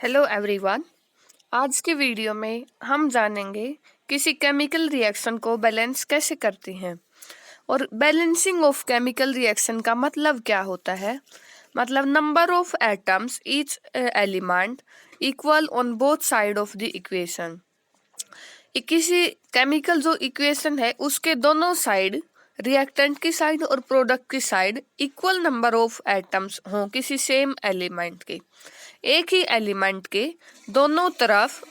Hello everyone. आज के video में हम जानेंगे किसी केमिकल रिएक्शन को बैलेंस कैसे करते हैं और बैलेंसिंग ऑफ केमिकल रिएक्शन का मतलब क्या होता है। मतलब number of atoms each element equal on both side of the equation. किसी केमिकल जो इक्वेशन है उसके दोनों साइड, रिएक्टेंट की साइड और प्रोडक्ट की side, equal number of atoms हों किसी सेम एलिमेंट के। एक ही एलिमेंट के दोनों तरफ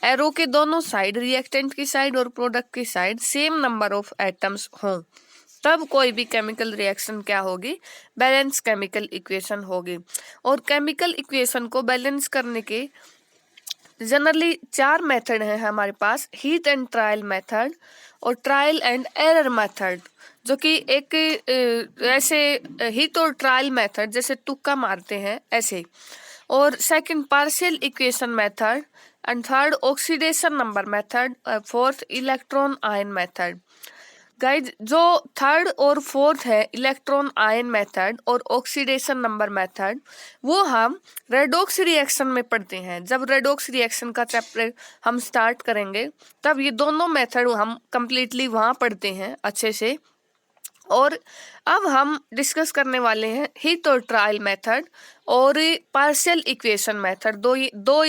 एरो के दोनों साइड, रिएक्टेंट की साइड और प्रोडक्ट की side same number of atoms हों, तब कोई भी केमिकल रिएक्शन क्या होगी, बैलेंस केमिकल इक्वेशन होगी। और केमिकल इक्वेशन को बैलेंस करने के जनरली 4 मेथड है हमारे पास: हीट एंड ट्रायल मेथड और ट्रायल एंड एरर मेथड, जो कि एक ऐसे हीट और ट्रायल मेथड जैसे तुक्का मारते हैं ऐसे, और second partial equation method, and third oxidation number method, fourth electron ion method. Guys, जो थर्ड और फोर्थ है इलेक्ट्रॉन आयन मेथड और ऑक्सीडेशन नंबर मेथड, वो हम रेडॉक्स रिएक्शन में पढ़ते हैं। जब रेडॉक्स रिएक्शन का चैप्टर हम स्टार्ट करेंगे तब ये दोनों मेथड हम कंप्लीटली वहाँ पढ़ते हैं अच्छे से। और अब हम डिस्कस करने वाले हैं हीट और ट्रायल मेथड और पार्शियल इक्वेशन मेथड। दो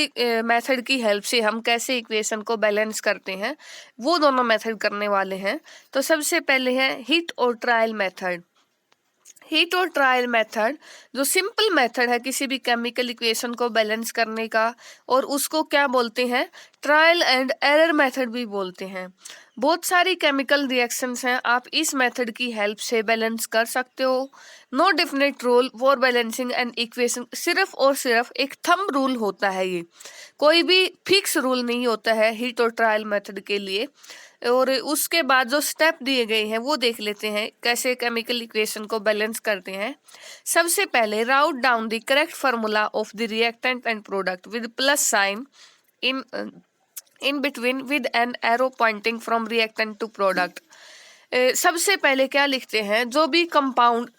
मेथड की हेल्प से हम कैसे इक्वेशन को बैलेंस करते हैं, वो दोनों मेथड करने वाले हैं। तो सबसे पहले है हीट और ट्रायल मेथड। हीट और ट्रायल मेथड जो सिंपल मेथड है किसी भी केमिकल इक्वेशन को बैलेंस करने का, और उसको क्या बोलते हैं, ट्रायल एंड एरर मेथड भी बोलते हैं। बहुत सारी केमिकल रिएक्शंस हैं, आप इस मेथड की हेल्प से बैलेंस कर सकते हो। No definite rule for balancing an equation, सिर्फ और सिर्फ एक थंब रूल होता है, ये कोई भी फिक्स रूल नहीं होता है हीट और ट्रायल मेथड के लिए। और उसके बाद जो स्टेप दिए गए हैं वो देख लेते हैं कैसे केमिकल इक्वेशन को बैलेंस करते हैं। सबसे पहले wrote down the correct formula of the reactant and product with plus sign in in between with an arrow pointing from reactant to product. सबसे पहले क्या लिखते हैं, जो भी कंपाउंड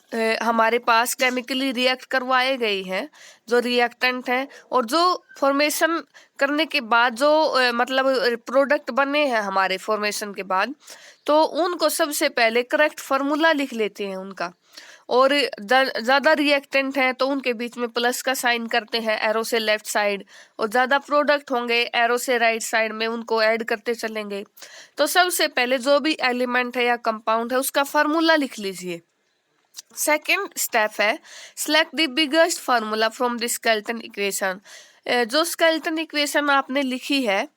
हमारे पास केमिकली रिएक्ट करवाए गए हैं, जो रिएक्टेंट हैं और जो फॉर्मेशन करने के बाद जो मतलब प्रोडक्ट बने हैं हमारे फॉर्मेशन के बाद, तो उनको सबसे पहले करेक्ट फार्मूला लिख लेते हैं उनका। और ज्यादा रिएक्टेंट हैं तो उनके बीच में प्लस का साइन करते हैं एरो से लेफ्ट साइड, और ज्यादा प्रोडक्ट होंगे एरो से राइट साइड में उनको ऐड करते चलेंगे। तो सबसे पहले जो भी एलिमेंट है या कंपाउंड है उसका फार्मूला लिख लीजिए। सेकेंड स्टेप है select the biggest formula from the skeleton equation. जो स्केलेटन इक्वेशन आपने लिखी है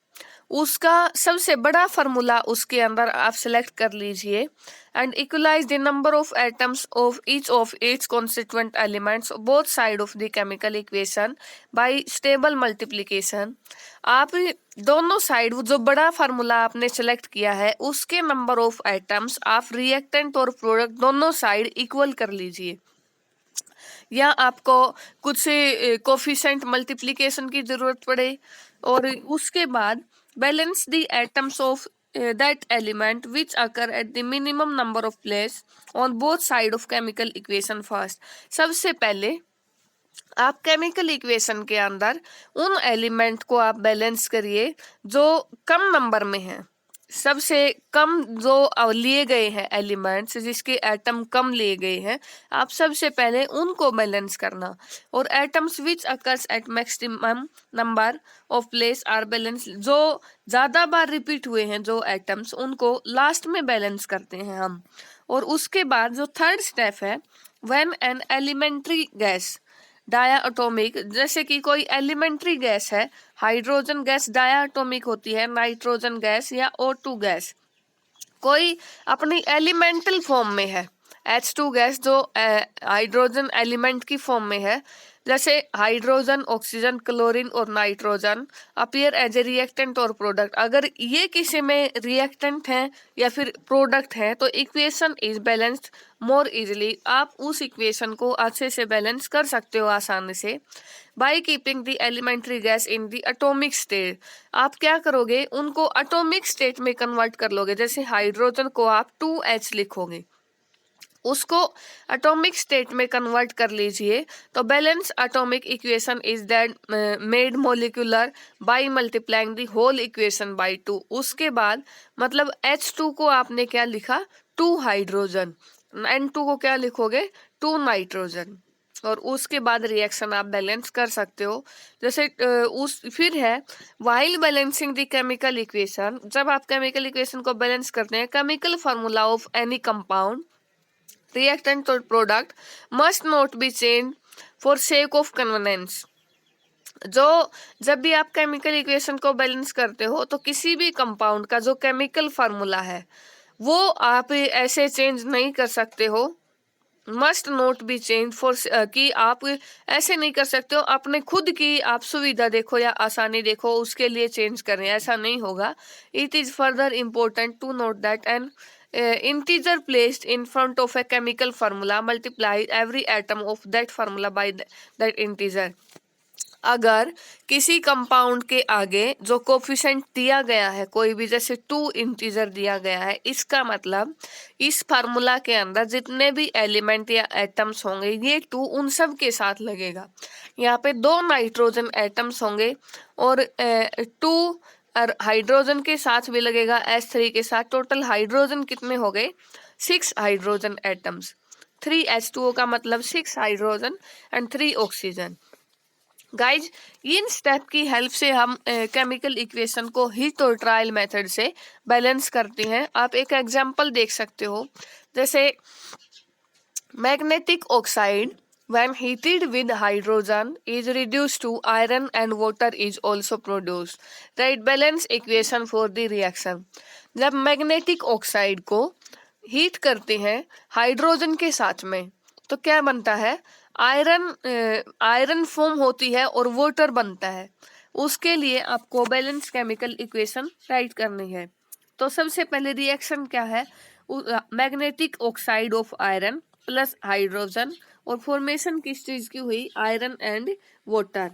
उसका सबसे बड़ा फार्मूला उसके अंदर आप सिलेक्ट कर लीजिए, and equalise the number of atoms of each constituent elements both side of the chemical equation by stable multiplication. आप दोनों साइड जो बड़ा फार्मूला आपने सेलेक्ट किया है उसके नंबर ऑफ एटम्स आप रिएक्टेंट और प्रोडक्ट दोनों साइड इक्वल कर लीजिए, या आपको कुछ कोफिशिएंट मल्टीप्लिकेशन की जरूरत पड़े। और उसके बाद balance the atoms of that element which occur at the minimum number of place on both side of chemical equation first। सबसे पहले आप केमिकल इक्वेशन के अंदर उन एलिमेंट को आप बैलेंस करिए जो कम नंबर में है। सबसे कम जो लिए गए हैं एलिमेंट्स, जिसके एटम कम लिए गए हैं, आप सबसे पहले उनको बैलेंस करना। और atoms which occurs at maximum number of place are balance, जो ज्यादा बार रिपीट हुए हैं जो एटम्स, उनको लास्ट में बैलेंस करते हैं हम। और उसके बाद जो थर्ड स्टेप है, व्हेन एन एलिमेंट्री गैस डायाटोमिक, जैसे कि कोई एलिमेंट्री गैस है, हाइड्रोजन गैस डायाटोमिक होती है, नाइट्रोजन गैस या O2 गैस कोई अपनी एलिमेंटल फॉर्म में है, H2 गैस जो हाइड्रोजन एलिमेंट की फॉर्म में है, जैसे हाइड्रोजन, ऑक्सीजन, क्लोरीन और nitrogen appear as a reactant और प्रोडक्ट। अगर ये किसी में रिएक्टेंट है या फिर प्रोडक्ट है तो equation is balanced more easily. आप उस इक्वेशन को अच्छे से बैलेंस कर सकते हो आसानी से by keeping the elementary gas in the atomic state. आप क्या करोगे, उनको एटॉमिक स्टेट में कन्वर्ट कर लोगे। जैसे हाइड्रोजन को आप 2H लिखोगे, उसको एटॉमिक स्टेट में कन्वर्ट कर लीजिए। तो balance atomic equation is that made molecular by multiplying the whole equation by 2। उसके बाद मतलब H2 को आपने क्या लिखा, 2 हाइड्रोजन, N2 को क्या लिखोगे, 2 नाइट्रोजन, और उसके बाद रिएक्शन आप बैलेंस कर सकते हो। जैसे उस फिर है while balancing the chemical equation, जब आप केमिकल इक्वेशन को बैलेंस करते हैं, chemical formula of any compound reactant or product must not be changed for sake of convenience। जो जब भी आप केमिकल इक्वेशन को बैलेंस करते हो तो किसी भी कंपाउंड का जो केमिकल फार्मूला है वो आप ऐसे चेंज नहीं कर सकते हो। Must not be change for कि आप ऐसे नहीं कर सकते हो अपने खुद की आप सुविधा देखो या आसानी देखो उसके लिए चेंज करें, ऐसा नहीं होगा। It is further important to note that an integer placed in front of a chemical formula multiplies every atom of that formula by that integer। अगर किसी कंपाउंड के आगे जो कोफिशिएंट दिया गया है कोई भी, जैसे 2 इंटीजर दिया गया है, इसका मतलब इस फार्मूला के अंदर जितने भी एलिमेंट या एटम्स होंगे ये 2 उन सब के साथ लगेगा। यहाँ पे 2 नाइट्रोजन एटम्स होंगे और 2 हाइड्रोजन के साथ भी लगेगा, H3 के साथ। टोटल हाइड्रोजन कितने हो गए, 6 हाइड्रोजन एटम्स। 3 H2O का मतलब 6 hydrogen and 3 oxygen. Guys in step की हेल्प से हम केमिकल इक्वेशन को हीट और ट्रायल मेथड से बैलेंस करते हैं। आप एक एग्जांपल देख सकते हो, जैसे magnetic oxide when heated with hydrogen is reduced to iron and water is also produced। Right, balance equation for the reaction. जब मैग्नेटिक ऑक्साइड को हीट करते हैं हाइड्रोजन के साथ में तो क्या बनता है, आयरन फॉर्म होती है और वाटर बनता है। उसके लिए आपको बैलेंस केमिकल इक्वेशन राइट करनी है। तो सबसे पहले रिएक्शन क्या है, magnetic oxide of iron plus hydrogen, और फॉर्मेशन किस चीज की हुई, आयरन एंड वाटर।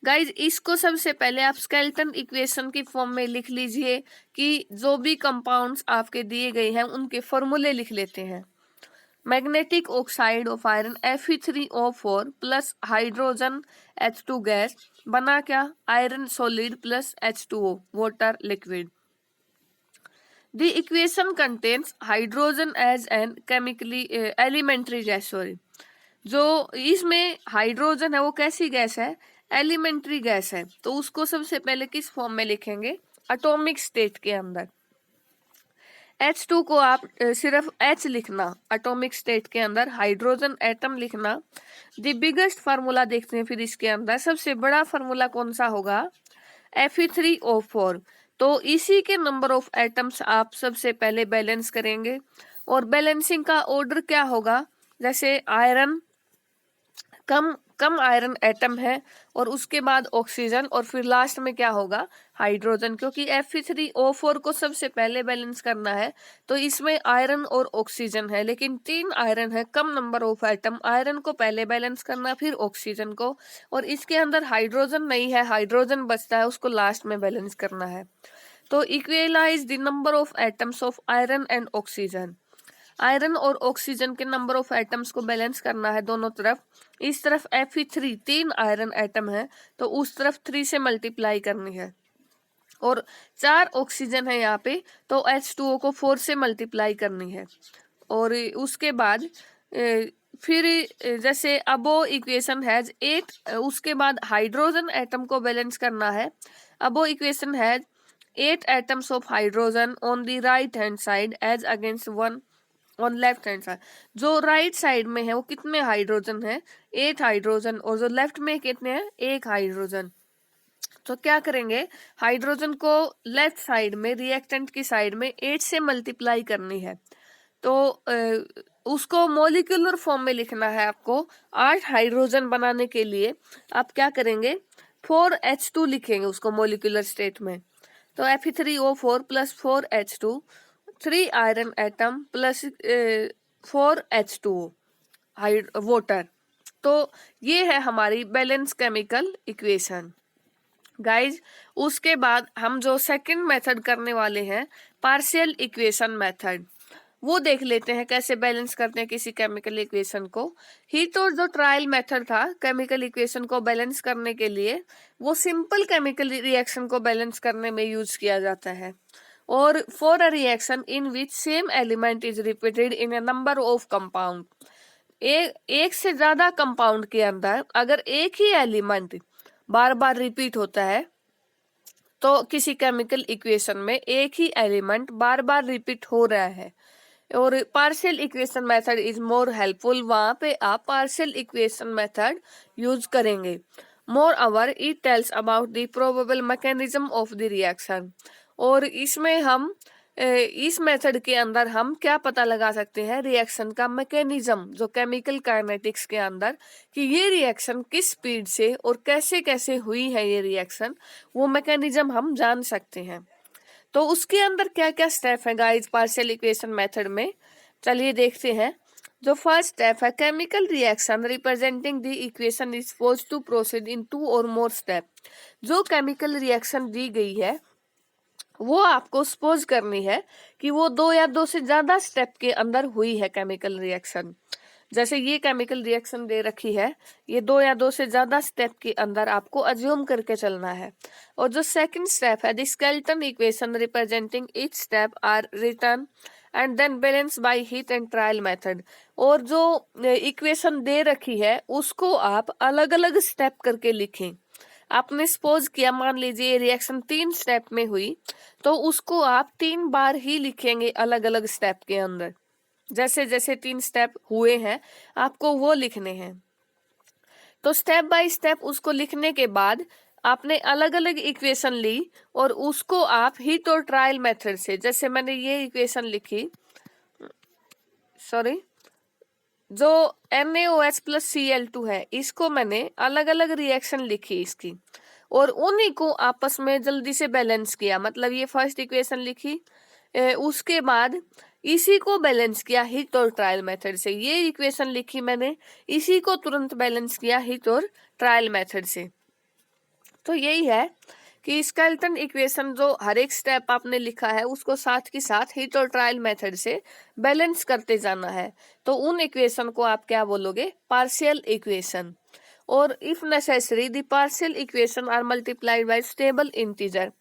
गाइज इसको सबसे पहले आप स्केलेटन इक्वेशन की फॉर्म में लिख लीजिए कि जो भी कंपाउंड्स आपके दिए गए हैं उनके फॉर्मूले लिख लेते हैं। Magnetic oxide of iron Fe3O4 plus hydrogen H2 gas बना क्या, iron solid plus H2O water liquid. The equation contains hydrogen as an chemically elementary gas। Sorry, जो इसमें हाइड्रोजन है वो कैसी गैस है, एलिमेंट्री गैस है। तो उसको सबसे पहले किस फॉर्म में लिखेंगे, एटॉमिक स्टेट के अंदर। H2 को आप सिर्फ H लिखना, एटॉमिक स्टेट के अंदर हाइड्रोजन एटम लिखना। द बिगेस्ट फार्मूला देखते हैं फिर इसके अंदर, सबसे बड़ा फार्मूला कौन सा होगा, Fe3O4। तो इसी के नंबर ऑफ एटम्स आप सबसे पहले बैलेंस करेंगे, और बैलेंसिंग का ऑर्डर क्या होगा, जैसे आयरन कम आयरन एटम है और उसके बाद ऑक्सीजन और फिर लास्ट में क्या होगा, हाइड्रोजन। क्योंकि Fe3O4 को सबसे पहले बैलेंस करना है तो इसमें आयरन और ऑक्सीजन है, लेकिन 3 आयरन है, कम नंबर ऑफ एटम, आयरन को पहले बैलेंस करना फिर ऑक्सीजन को, और इसके अंदर हाइड्रोजन नहीं है, हाइड्रोजन बचता है उसको लास्ट में बैलेंस करना है। तो equalise the number of atoms of iron and oxygen. Iron और ऑक्सीजन के नंबर ऑफ एटम्स को बैलेंस करना है दोनों तरफ। इस तरफ Fe3 3 आयरन एटम है तो उस तरफ 3 से मल्टीप्लाई करनी है, और 4 ऑक्सीजन है यहाँ पे तो H2O को 4 से मल्टीप्लाई करनी है। और उसके बाद फिर जैसे अबो इक्वेशन हैज 8, उसके बाद हाइड्रोजन एटम को बैलेंस करना है। Above equation has 8 atoms of hydrogen on the right hand side as against 1 on left hand side. जो राइट साइड में है वो कितने हाइड्रोजन है, 8 हाइड्रोजन, और जो लेफ्ट में कितने हैं, 1 हाइड्रोजन। तो क्या करेंगे, हाइड्रोजन को लेफ्ट साइड में रिएक्टेंट की साइड में 8 से मल्टीप्लाई करनी है। तो उसको मोलिकुलर फॉर्म में लिखना है आपको। 8 हाइड्रोजन बनाने के लिए आप क्या करेंगे, 4H2 लिखेंगे उसको मोलिकुलर स्टेट में। तो Fe3O4 plus 4H2, 3 iron atom plus 4H2O water. तो ये है हमारी बैलेंस केमिकल इक्वेशन। गाइज उसके बाद हम जो सेकंड मेथड करने वाले हैं, पार्शियल इक्वेशन मेथड। वो देख लेते हैं कैसे बैलेंस करते हैं किसी केमिकल इक्वेशन को। हीट और जो ट्रायल मेथड था केमिकल इक्वेशन को बैलेंस करने के लिए, वो सिंपल केमिकल रिएक्शन को बैलेंस करने में यूज किया जाता है। और for a reaction in which same element is repeated in a number of compound, एक से ज्यादा कंपाउंड के अंदर अगर एक ही एलिमेंट बार बार रिपीट होता है, तो किसी केमिकल इक्वेशन में एक ही एलिमेंट बार बार रिपीट हो रहा है और partial equation method is more helpful, वहां पे आप पार्शियल इक्वेशन मेथड यूज करेंगे। More over it tells about the probable mechanism of the reaction, और इसमें हम इस मेथड के अंदर हम क्या पता लगा सकते हैं रिएक्शन का मैकेनिज्म, जो केमिकल काइनेटिक्स के अंदर कि ये रिएक्शन किस स्पीड से और कैसे कैसे हुई है ये रिएक्शन, वो मैकेनिज्म हम जान सकते हैं। तो उसके अंदर क्या क्या स्टेप है गाइस पार्शियल इक्वेशन मेथड में, चलिए देखते हैं। जो फर्स्ट स्टेप है, chemical reaction representing the equation is supposed to proceed in 2 और मोर स्टेप। जो केमिकल रिएक्शन दी गई है वो आपको सपोज करनी है कि वो 2 या 2 से ज्यादा स्टेप के अंदर हुई है केमिकल रिएक्शन। जैसे ये केमिकल रिएक्शन दे रखी है, ये 2 या 2 से ज्यादा स्टेप के अंदर आपको अज्यूम करके चलना है। और जो सेकंड स्टेप है, the skeleton equation representing each step are written and then balance by hit and trial method. और जो इक्वेशन दे रखी है उसको आप अलग अलग स्टेप करके लिखें। आपने सपोज किया, मान लीजिए रिएक्शन 3 स्टेप में हुई, तो उसको आप 3 बार ही लिखेंगे अलग अलग स्टेप के अंदर। जैसे जैसे 3 स्टेप हुए हैं आपको वो लिखने हैं। तो स्टेप बाय स्टेप उसको लिखने के बाद आपने अलग अलग इक्वेशन ली और उसको आप हीट और ट्रायल मेथड से, जैसे मैंने ये इक्वेशन लिखी, सॉरी, जो NaOH प्लस Cl2 है, इसको मैंने अलग अलग रिएक्शन लिखी इसकी और उन्हीं को आपस में जल्दी से बैलेंस किया। मतलब ये फर्स्ट इक्वेशन लिखी, उसके बाद इसी को बैलेंस किया हीट और ट्रायल मेथड से। ये इक्वेशन लिखी मैंने, इसी को तुरंत बैलेंस किया हीट और ट्रायल मेथड से। तो यही है कि स्केलेटन इक्वेशन जो हर एक स्टेप आपने लिखा है उसको साथ के साथ हीट और ट्रायल मेथड से बैलेंस करते जाना है। तो उन इक्वेशन को आप क्या बोलोगे, पार्शियल इक्वेशन। और if necessary the partial equation are multiplied by stable integer.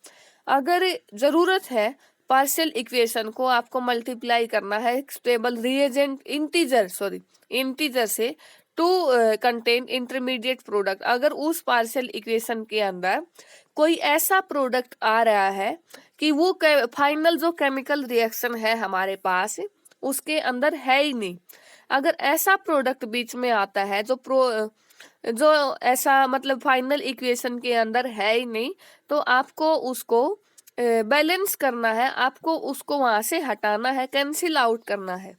अगर जरूरत है पार्शियल इक्वेशन को आपको मल्टीप्लाई करना है स्टेबल रिएजेंट इंटीजर से टू कंटेन इंटरमीडिएट प्रोडक्ट। अगर उस पार्शियल इक्वेशन के अंदर कोई ऐसा प्रोडक्ट आ रहा है कि वो फाइनल जो केमिकल रिएक्शन है हमारे पास उसके अंदर है ही नहीं, अगर ऐसा प्रोडक्ट बीच में आता है जो ऐसा मतलब फाइनल इक्वेशन के अंदर है ही नहीं, तो आपको उसको बैलेंस करना है, आपको उसको वहां से हटाना है, कैंसिल आउट करना है।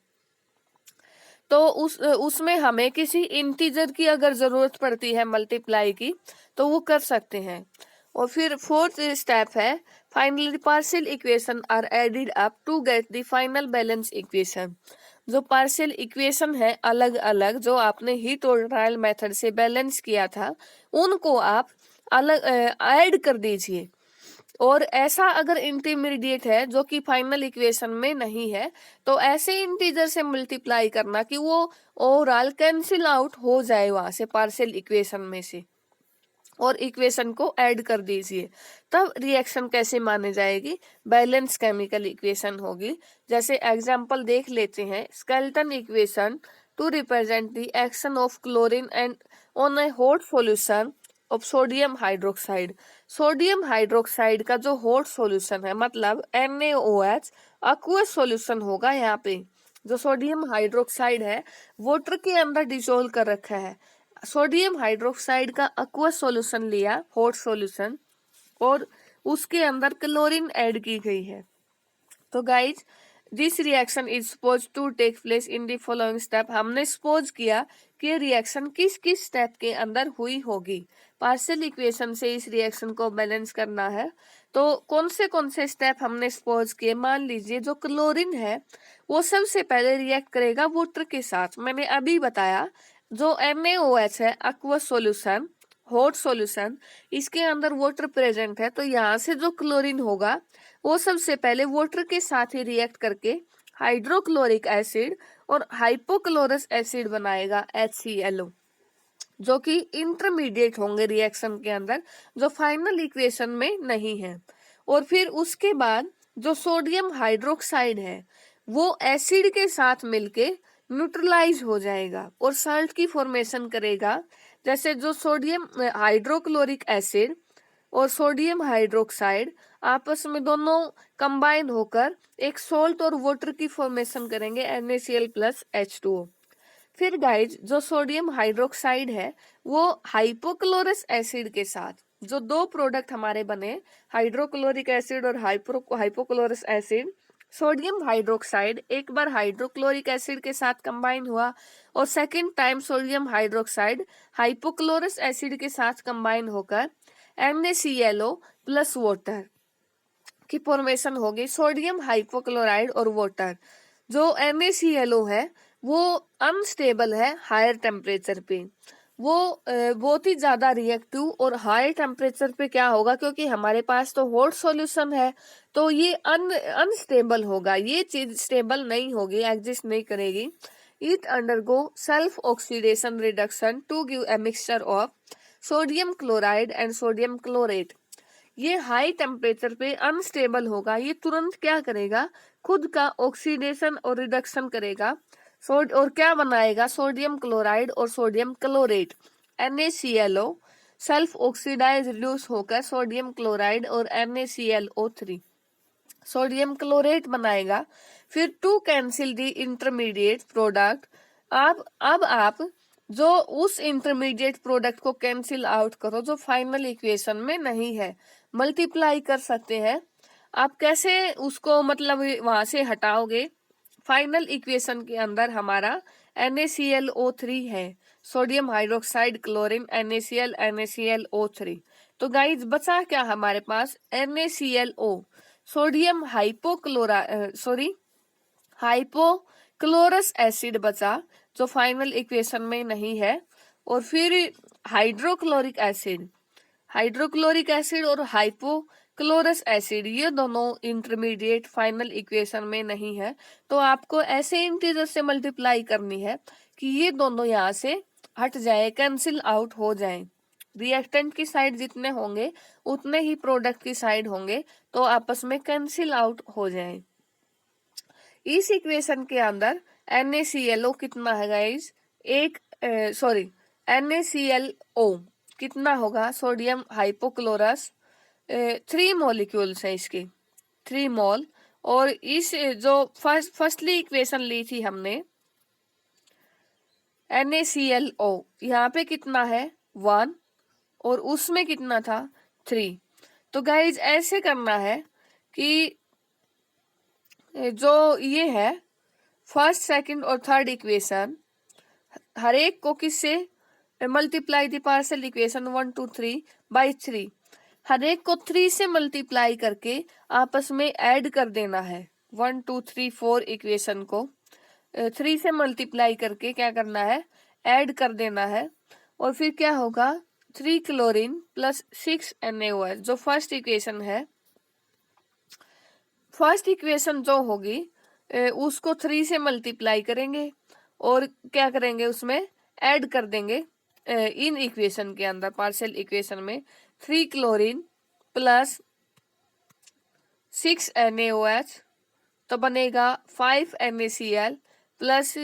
तो उसमें हमें किसी इंटीजर की अगर जरूरत पड़ती है मल्टीप्लाई की, तो वो कर सकते हैं। और फिर फोर्थ स्टेप है, finally partial equation are added up to get the final balance equation. जो पार्शियल इक्वेशन है अलग अलग जो आपने हीट और ट्रायल मेथड से बैलेंस किया था, उनको आप अलग ऐड कर दीजिए। और ऐसा अगर इंटरमीडिएट है जो कि फाइनल इक्वेशन में नहीं है, तो ऐसे इंटीजर से मल्टीप्लाई करना कि वो ओवरऑल कैंसिल आउट हो जाए वहां से पार्शियल इक्वेशन में से, और इक्वेशन को ऐड कर दीजिए। तब रिएक्शन कैसे माने जाएगी, बैलेंस केमिकल इक्वेशन होगी। जैसे एग्जांपल देख लेते हैं, skeleton equation two represent the action of chlorine and on A hot solution of sodium hydroxide. Sodium hydroxide का जो हॉट सॉल्यूशन है, मतलब NaOH aqueous सॉल्यूशन होगा। यहाँ पे जो सोडियम हाइड्रोक्साइड है वाटर के अंदर डिसोल्व कर रखा है, सोडियम हाइड्रोक्साइड का aqueous सॉल्यूशन लिया, हॉट सॉल्यूशन, और उसके अंदर क्लोरीन ऐड की गई है। तो guys this reaction is suppose to take place in the following step. हमने सपोज किया कि रिएक्शन किस किस स्टेप के अंदर हुई होगी। पार्शियल इक्वेशन से इस रिएक्शन को बैलेंस करना है, तो कौन से स्टेप हमने सपोज किए। मान लीजिए जो क्लोरीन है वो सबसे पहले रिएक्ट करेगा वाटर के साथ। मैंने अभी बताया जो NaOH है aqueous सॉल्यूशन, हॉट सॉल्यूशन, इसके अंदर वाटर प्रेजेंट है, तो यहाँ से जो क्लोरीन होगा वो सबसे पहले वाटर के साथ ही रिएक्ट करके हाइड्रोक्लोरिक एसिड और हाइपोक्लोरस एसिड बनाएगा HClO, जो कि इंटरमीडिएट होंगे रिएक्शन के अंदर, जो फाइनल इक्वेशन में नहीं है। और फिर उसके बाद जो सोडियम हाइड्रोक्साइड है वो एसिड के साथ मिलके न्यूट्रलाइज हो जाएगा और साल्ट की फॉर्मेशन करेगा। जैसे जो सोडियम हाइड्रोक्लोरिक एसिड और सोडियम हाइड्रोक्साइड आपस में दोनों कंबाइन होकर एक सोल्ट और वाटर की फॉर्मेशन करेंगे NaCl प्लस H2O। फिर गाइज जो सोडियम हाइड्रोक्साइड है वो हाइपोक्लोरस एसिड के साथ, जो दो प्रोडक्ट हमारे बने हाइड्रोक्लोरिक एसिड और हाइपोक्लोरस एसिड, सोडियम हाइड्रोक्साइड एक बार हाइड्रोक्लोरिक एसिड के साथ कंबाइन हुआ और second time sodium hydroxide hypochlorous acid के साथ कंबाइन होकर NaClO प्लस वाटर की फॉर्मेशन होगी, सोडियम हाइपोक्लोराइड और वाटर। जो NaClO है वो अनस्टेबल है हायर टेम्परेचर पे, वो बहुत ही ज्यादा रिएक्टिव और हाई टेम्परेचर पे क्या होगा, क्योंकि हमारे पास तो हॉट सॉल्यूशन है तो ये अनस्टेबल होगा, ये चीज स्टेबल नहीं होगी, एग्जिस्ट नहीं करेगी। It undergo self oxidation reduction to give a mixture of sodium chloride and sodium chlorate. ये हाई टेम्परेचर पे अनस्टेबल होगा, ये तुरंत क्या करेगा, खुद का ऑक्सीडेशन और रिडक्शन करेगा और क्या बनाएगा, सोडियम क्लोराइड और sodium chlorate NaClO self oxidize reduce होकर सोडियम क्लोराइड और NaClO3 सोडियम क्लोरेट बनाएगा। फिर to cancel the intermediate product, अब आप जो उस इंटरमीडिएट प्रोडक्ट को कैंसिल आउट करो जो फाइनल इक्वेशन में नहीं है, मल्टीप्लाई कर सकते हैं। आप कैसे उसको मतलब वहां से हटाओगे, फाइनल इक्वेशन के अंदर हमारा NaClO3 है, सोडियम हाइड्रोक्साइड क्लोरीन NaClO3। तो गाइज बचा क्या हमारे पास, NaClO सोडियम हाइपोक्लोरस एसिड बचा जो फाइनल इक्वेशन में नहीं है। और फिर हाइड्रोक्लोरिक एसिड और हाइपोक्लोरस एसिड ये दोनों इंटरमीडिएट फाइनल इक्वेशन में नहीं है, तो आपको ऐसे इंटीजर से मल्टीप्लाई करनी है कि ये दोनों यहाँ से हट जाए, कैंसिल आउट हो जाए। रिएक्टेंट की साइड जितने होंगे उतने ही प्रोडक्ट की साइड होंगे, तो आपस में कैंसिल आउट हो जाए। इस इक्वेशन के अंदर NaClO कितना है गाइज, NaClO कितना होगा, सोडियम हाइपोक्लोरस 3 मॉलिक्यूल्स है इसके, 3 मोल। और इस जो फर्स्टली इक्वेशन ली थी हमने NaClO यहाँ पे कितना है 1 और उसमें कितना था 3। तो गाइज ऐसे करना है कि जो ये है फर्स्ट सेकंड और थर्ड इक्वेशन, हर एक को किससे multiply the partial equation 1 2 3 by 3, हर एक को 3 से मल्टीप्लाई करके आपस में ऐड कर देना है। 1 2 3 4 इक्वेशन को 3 से मल्टीप्लाई करके क्या करना है, ऐड कर देना है। और फिर क्या होगा, 3 क्लोरीन प्लस 6 NaOH जो फर्स्ट इक्वेशन है, फर्स्ट इक्वेशन जो होगी उसको 3 से मल्टीप्लाई करेंगे और क्या करेंगे, उसमें ऐड कर देंगे इन इक्वेशन के अंदर पार्शियल इक्वेशन में 3 क्लोरीन प्लस 6 NaOH तो बनेगा 5 NaCl plus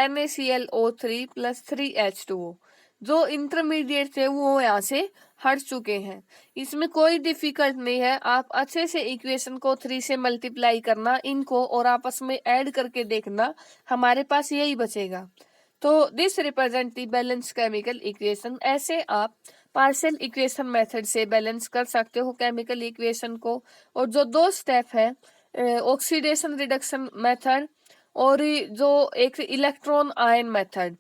NaClO3 plus 3H2O। जो इंटरमीडिएट थे वो यहाँ से हट चुके हैं, इसमें कोई डिफिकल्ट नहीं है। आप अच्छे से इक्वेशन को 3 से मल्टीप्लाई करना इनको और आपस में ऐड करके देखना, हमारे पास यही बचेगा। तो this represent the balance chemical equation. ऐसे आप पार्शियल इक्वेशन मेथड से बैलेंस कर सकते हो केमिकल इक्वेशन को। और जो 2 स्टेप है ऑक्सीडेशन रिडक्शन मेथड और जो एक इलेक्ट्रॉन आयन मेथड,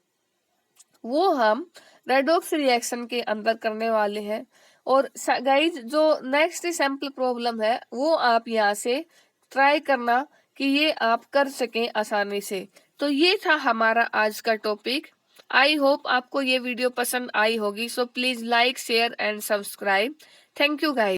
वो हम रेडॉक्स रिएक्शन के अंदर करने वाले हैं। और गाइज जो नेक्स्ट सैंपल प्रॉब्लम है वो आप यहाँ से ट्राई करना कि ये आप कर सकें आसानी से। तो ये था हमारा आज का टॉपिक। आई होप आपको ये वीडियो पसंद आई होगी। So please like share and subscribe. Thank you guys.